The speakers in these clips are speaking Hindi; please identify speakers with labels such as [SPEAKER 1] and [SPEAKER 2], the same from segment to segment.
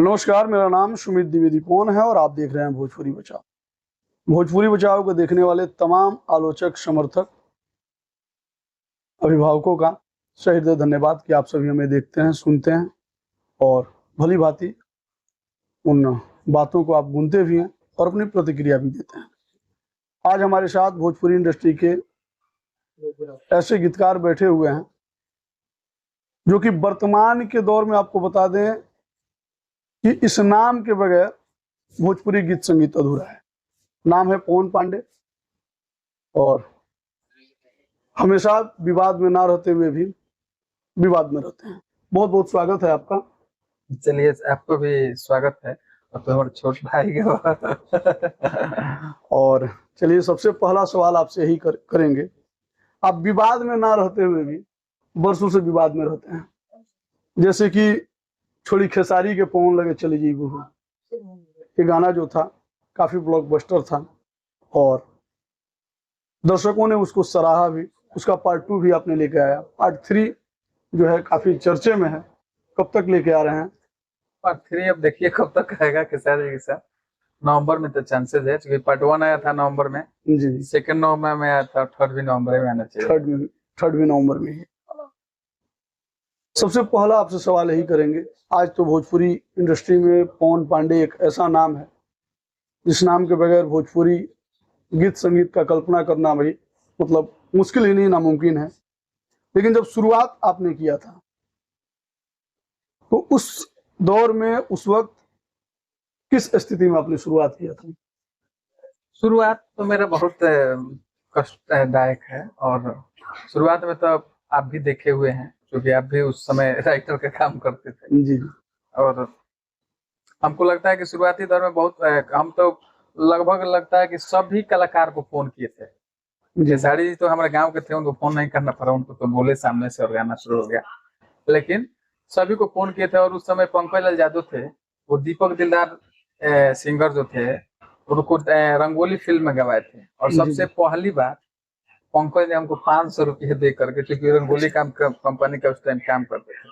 [SPEAKER 1] नमस्कार, मेरा नाम सुमित द्विवेदी पवन है और आप देख रहे हैं भोजपुरी बचाओ। भोजपुरी बचाओ को देखने वाले तमाम आलोचक, समर्थक, अभिभावकों का सही हृदय धन्यवाद कि आप सभी हमें देखते हैं, सुनते हैं और भली भांति उन बातों को आप गुनते भी हैं और अपनी प्रतिक्रिया भी देते हैं। आज हमारे साथ भोजपुरी इंडस्ट्री के ऐसे गीतकार बैठे हुए हैं जो कि वर्तमान के दौर में आपको बता दें कि इस नाम के बगैर भोजपुरी गीत संगीत अधूरा है। नाम है पवन पांडे और हमेशा विवाद में ना रहते हुए भी विवाद में रहते हैं। बहुत बहुत स्वागत है आपका।
[SPEAKER 2] चलिए, आपको भी स्वागत है और तो छोट भाई
[SPEAKER 1] और चलिए, सबसे पहला सवाल आपसे यही करेंगे। आप विवाद में ना रहते हुए भी वर्षों से विवाद में रहते हैं, जैसे कि छोड़ी खेसारी के पवन लगे चली जी बहू, ये गाना जो था काफी ब्लॉकबस्टर था और दर्शकों ने उसको सराहा भी। उसका पार्ट 2 भी आपने लेके आया। पार्ट 3 जो है काफी चर्चे में है, कब तक लेके आ रहे हैं?
[SPEAKER 2] पार्ट 3 अब देखिए कब तक आएगा खेसारी के साथ। नवंबर में तो चांसेस है, क्योंकि पार्ट 1 आया था नवंबर में,
[SPEAKER 1] जी,
[SPEAKER 2] सेकंड नवंबर में आया था, थर्ड भी नवंबर में आना चाहिए।
[SPEAKER 1] थर्ड भी नवंबर में ही। सबसे पहला आपसे सवाल यही करेंगे। आज तो भोजपुरी इंडस्ट्री में पवन पांडे एक ऐसा नाम है जिस नाम के बगैर भोजपुरी गीत संगीत का कल्पना करना भाई मतलब मुश्किल ही नहीं, नामुमकिन है। लेकिन जब शुरुआत आपने किया था तो उस दौर में, उस वक्त किस स्थिति में आपने शुरुआत किया था?
[SPEAKER 2] शुरुआत तो मेरा बहुत कष्टदायक है और शुरुआत में तो आप भी देखे हुए हैं, क्योंकि आप भी उस समय राइटर का काम करते थे।
[SPEAKER 1] जी।
[SPEAKER 2] और हमको लगता है कि शुरुआती दौर में बहुत हम तो लगभग लगता है कि सभी कलाकार को फोन किए थे। खेसारी जी तो हमारे गांव के थे, उनको फोन नहीं करना पड़ा, उनको तो बोले सामने से और गाना शुरू हो गया। लेकिन सभी को फोन किए थे और उस समय पंकज लाल यादव थे, वो दीपक दिलदार सिंगर जो थे, उनको रंगोली फिल्म में गवाए थे। और सबसे पहली बार पंकज ने हमको 500 रुपये दे करके, क्योंकि रंगोली कंपनी का उस टाइम काम करते थे,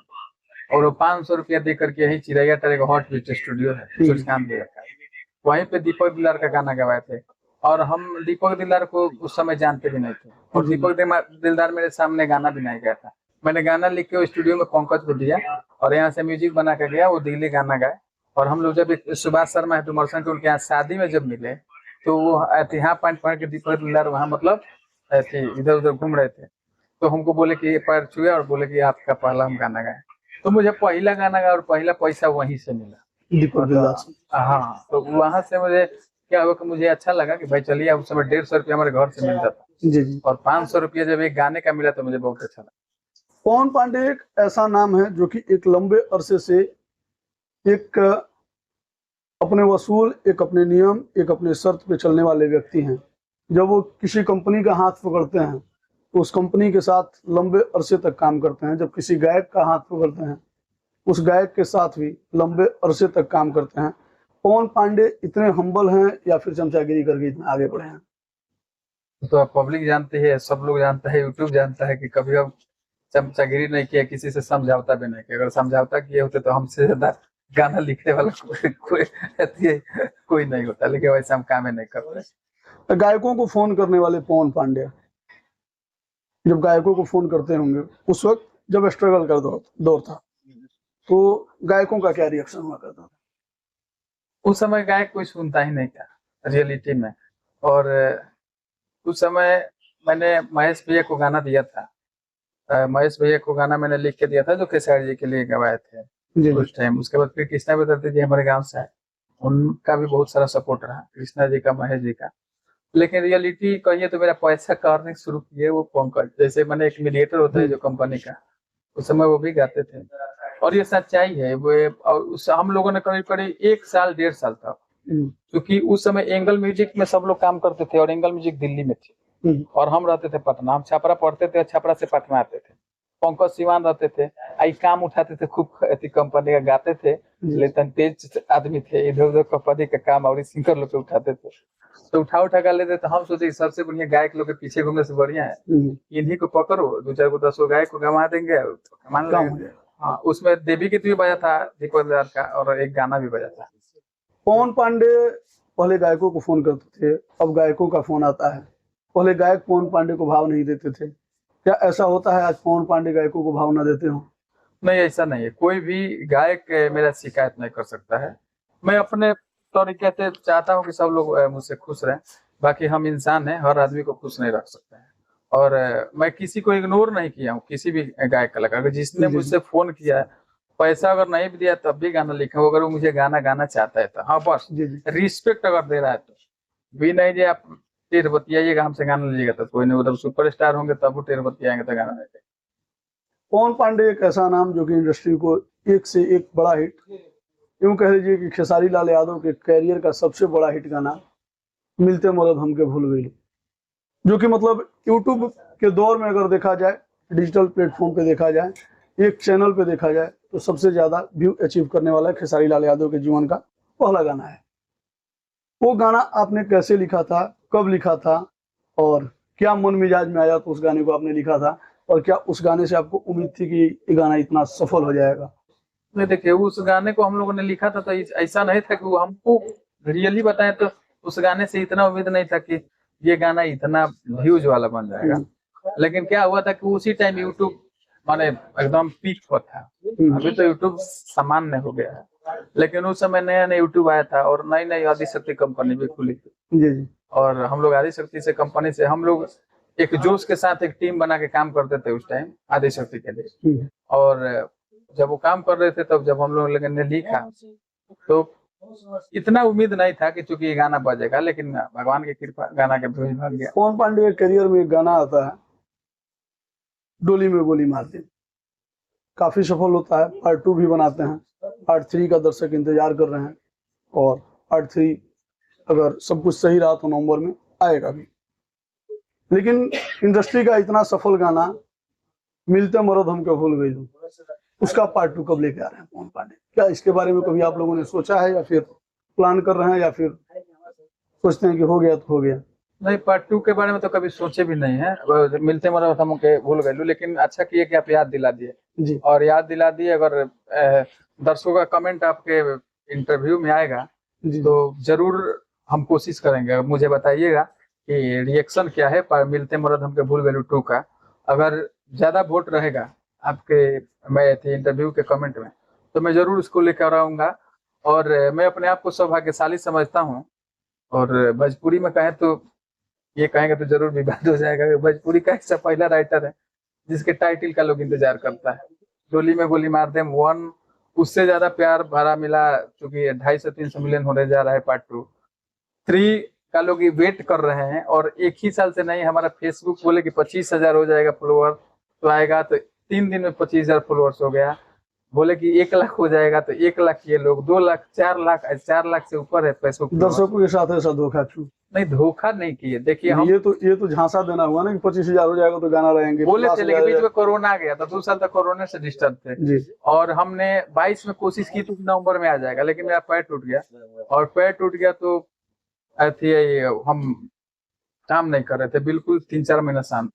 [SPEAKER 2] और वो 500 रुपया दे करके यही चिरैया टर एक हॉट बीट स्टूडियो है वहीं पे दीपक दिलदार का गाना गवाए थे। और हम दीपक दिलदार को उस समय जानते भी नहीं थे, और दीपक दिलदार मेरे सामने गाना भी नहीं गाया था। मैंने गाना लिख के स्टूडियो में पंकज को दिया और यहाँ से म्यूजिक बना के गया, वो दिल्ली गाना गाए। और हम लोग जब सुभाष शर्मा है डुमरसन के उनके यहाँ शादी में जब मिले तो वो यहाँ पैंट पहन के दीपक दिलदार वहाँ मतलब इधर उधर घूम रहे थे, तो हमको बोले कि पैर छुए और बोले कि आपका पहला हम गाना गाए। तो मुझे पहला गाना गाया और पहला पैसा वहीं से मिला,
[SPEAKER 1] दीपक दिलदार से।
[SPEAKER 2] हाँ, तो वहां से मुझे क्या हुआ कि मुझे अच्छा लगा कि भाई चलिए, उस समय 150 रुपया हमारे घर से मिलता था।
[SPEAKER 1] जी।
[SPEAKER 2] और 500 रुपया जब एक गाने का मिला तो मुझे बहुत अच्छा लगा।
[SPEAKER 1] पवन पांडे एक ऐसा नाम है जो कि एक लंबे अरसे से एक अपने वसूल, एक अपने नियम, एक अपने शर्त पे चलने वाले व्यक्ति हैं। जब वो किसी कंपनी का हाथ पकड़ते हैं तो उस कंपनी के साथ लंबे अरसे तक काम करते हैं। जब किसी गायक का हाथ पकड़ते हैं उस गायक के साथ भी लंबे अरसे तक काम करते हैं। पवन पांडे इतने हम्बल हैं या फिर चमचागिरी करके इतने आगे बढ़े हैं?
[SPEAKER 2] तो पब्लिक जानती है, सब लोग जानता है, यूट्यूब जानता है कि कभी हम चमचागिरी नहीं किया, किसी से समझौता भी नहीं किया। अगर समझौता किए होते तो हमसे ज्यादा गाना लिखने वाला कोई नहीं होता, लेकिन वैसे हम काम नहीं करते।
[SPEAKER 1] गायकों को फोन करने वाले पवन पांडे जब गायकों को फोन करते होंगे उस वक्त जब स्ट्रगल का दौर था, तो गायकों का क्या रिएक्शन हुआ करता था?
[SPEAKER 2] उस समय गायक कोई सुनता ही नहीं था रियलिटी में। और उस समय मैंने महेश भैया को गाना दिया था। महेश भैया को गाना मैंने लिख के दिया था जो खेसारी जी के लिए गवाए थे उस टाइम। उसके बाद फिर कृष्णा विद्यार्थी जी हमारे गांव से आए, उनका भी बहुत सारा सपोर्ट रहा, कृष्णा जी का, महेश जी का। लेकिन रियलिटी कहिए तो मेरा पैसा करने शुरू किए वो पंकज। जैसे मैंने एक मीडिएटर होता है जो कंपनी का, उस समय वो भी गाते थे। और ये सच्चाई है। वो हम लोगों ने करीब करीब 1 साल 1.5 साल था, क्योंकि उस समय एंगल म्यूजिक में सब लोग काम करते थे और एंगल म्यूजिक दिल्ली में थी और हम रहते थे पटना। हम छपरा पढ़ते थे, छपरा से पटना आते थे। पंकज सिवान रहते थे, आई काम उठाते थे, खूब कंपनी का गाते थे, लेकिन तेज आदमी थे, इधर उधर कंपनी का काम और सिंगर लोग उठाते थे। तो उठा कर लेते, तो हम सोचे सबसे बढ़िया गायक लोग के पीछे घूमने से बढ़िया है इन्हीं को पकड़ो, 2-4 को 10 गो गायक को गंवा देंगे, मान लेंगे। हाँ, उसमें देवी गीत भी बजा था दीपक दलाल का, और एक गाना भी बजा था।
[SPEAKER 1] पवन पांडे पहले गायकों को फोन करते थे, अब गायकों का फोन आता है। पहले गायक पवन पांडे को भाव नहीं देते थे। क्या ऐसा होता है आज पवन पांडे गायकों को भाव ना देते हो?
[SPEAKER 2] नहीं, ऐसा नहीं है, कोई भी गायक मेरा शिकायत नहीं कर सकता है। मैं अपने तरीके से चाहता हूँ कि सब लोग मुझसे खुश रहें। बाकी हम इंसान हैं, हर आदमी को खुश नहीं रख सकते हैं। और मैं किसी को इग्नोर नहीं किया हूँ, किसी भी गायक कलाकार को। जिसने
[SPEAKER 1] जी।
[SPEAKER 2] मुझसे फोन किया है, पैसा अगर नहीं भी दिया तब भी गाना लिखा, अगर वो मुझे गाना गाना चाहता है तो हाँ बस
[SPEAKER 1] जी जी।
[SPEAKER 2] रिस्पेक्ट अगर दे रहा है तो भी नहीं। जी आप टेर बतियाइएगा हमसे गाना लीजिएगा तो कोई नहीं, मतलब सुपरस्टार होंगे तब वो टेर बतियाएंगे तो गाना नहीं।
[SPEAKER 1] पवन पांडे एक ऐसा नाम जो कि इंडस्ट्री को एक से एक बड़ा हिट, यूं कह लीजिए कि खेसारी लाल यादव के कैरियर का सबसे बड़ा हिट गाना मिलते मरद हमके भूल गई, जो कि मतलब यूट्यूब के दौर में अगर देखा जाए, डिजिटल प्लेटफॉर्म पे देखा जाए, एक चैनल पे देखा जाए, तो सबसे ज्यादा व्यू अचीव करने वाला खेसारी लाल यादव के जीवन का पहला गाना है। वो गाना आपने कैसे लिखा था, कब लिखा था, और क्या मन मिजाज में आया तो उस गाने को आपने लिखा था, और क्या उस गाने से आपको उम्मीद थी कि ये गाना इतना सफल हो जाएगा?
[SPEAKER 2] नहीं, देखिए उस गाने को हम लोगों ने लिखा था तो ऐसा नहीं था कि वो हमको रियली बताएं, तो उस गाने से इतना उम्मीद नहीं था कि ये गाना इतना व्यूज वाला बन जाएगा। लेकिन क्या हुआ था कि उसी टाइम यूट्यूब माने एकदम पीक पर था। अभी तो यूट्यूब सामान्य हो गया है, लेकिन उस समय नया नया यूट्यूब आया था और नई नई आदिशक्ति कंपनी भी खुली थी।
[SPEAKER 1] जी जी।
[SPEAKER 2] और हम लोग आदिशक्ति से कंपनी से हम लोग एक जोश के साथ एक टीम बना के काम करते थे उस टाइम आदिशक्ति के लिए। और जब वो काम कर रहे थे तब जब हम लोग ने लिखा तो इतना उम्मीद नहीं था कि चूंकि ये गाना बजेगा, लेकिन भगवान की कृपा गाना के व्यूज भाग गया।
[SPEAKER 1] पवन पांडे के करियर में एक गाना आता है, डोली में गोली मार दी, काफी सफल होता है। पार्ट 2 भी बनाते हैं, पार्ट 3 का दर्शक इंतजार कर रहे हैं, और पार्ट 3 अगर सब कुछ सही रहा तो नवंबर में आएगा भी। लेकिन इंडस्ट्री का इतना सफल गाना मिलते मरद हमके भूल गई, उसका पार्ट 2 कब लेके आ रहे हैं पवन पांडे? क्या इसके बारे में कभी आप लोगों ने सोचा है, या फिर प्लान कर रहे हैं, या फिर सोचते हैं कि हो गया तो हो गया?
[SPEAKER 2] नहीं, पार्ट 2 के बारे में तो कभी सोचे भी नहीं है। मिलते मतलब हम के भूल गए, लेकिन अच्छा किए कि आप याद दिला दिए
[SPEAKER 1] जी।
[SPEAKER 2] और याद दिला दिए। अगर दर्शकों का कमेंट आपके इंटरव्यू में आएगा
[SPEAKER 1] जी।
[SPEAKER 2] तो जरूर हम कोशिश करेंगे। मुझे बताइएगा कि रिएक्शन क्या है पर मिलते मरद हमके भूल गए 2 का। अगर ज्यादा वोट रहेगा आपके मैं थे इंटरव्यू के कमेंट में तो मैं जरूर उसको लेकर आऊंगा। और मैं अपने आप को सौभाग्यशाली समझता हूँ। और भोजपुरी में कहें तो ये कहेंगे तो जरूर विवाद हो जाएगा। भोजपुरी का ऐसा पहला राइटर है जिसके टाइटल का लोग इंतजार करता है। डोली में गोली मार दे 1 उससे ज्यादा प्यार भरा मिला, क्योंकि 250 से 300 मिलियन होने जा रहा है। पार्ट 2 3 का लोग वेट कर रहे हैं। और एक ही साल से नहीं, हमारा फेसबुक बोले कि 25,000 हो जाएगा फॉलोअर तो आएगा, तो 3 दिन में 25,000 फॉलोअर्स हो गया। बोले कि 1 लाख हो जाएगा तो 1 लाख ये लोग, 2 लाख, 4 लाख से ऊपर है फेसबुक।
[SPEAKER 1] दर्शकों के साथ ऐसा धोखा क्यों?
[SPEAKER 2] नहीं, धोखा नहीं किए। देखिए हम
[SPEAKER 1] ये तो झांसा देना हुआ ना कि 25,000 हो जाएगा तो गाना रहेंगे।
[SPEAKER 2] बोले थे, लेकिन बीच में कोरोना आ गया था, 2 साल तक कोरोना से डिस्टर्ब थे
[SPEAKER 1] जी।
[SPEAKER 2] और हमने 22 में कोशिश की तो नवंबर में आ जाएगा, लेकिन मेरा पैर टूट गया। और पैर टूट गया तो हम काम नहीं कर रहे थे बिल्कुल 3-4 महीना शांत।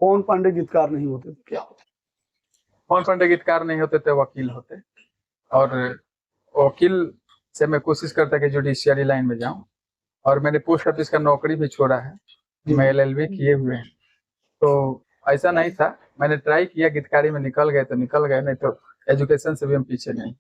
[SPEAKER 1] पवन पांडे गीतकार नहीं होते तो क्या होते?
[SPEAKER 2] पवन पांडे गीतकार नहीं होते तो वकील होते। और वकील से मैं कोशिश करता कि जुडिशियरी लाइन में जाऊं। और मैंने पोस्ट ऑफिस का नौकरी भी छोड़ा है, मैं LLB किए हुए हैं। तो ऐसा नहीं था, मैंने ट्राई किया, गीतकारी में निकल गए तो निकल गए, नहीं तो एजुकेशन से भी हम पीछे नहीं।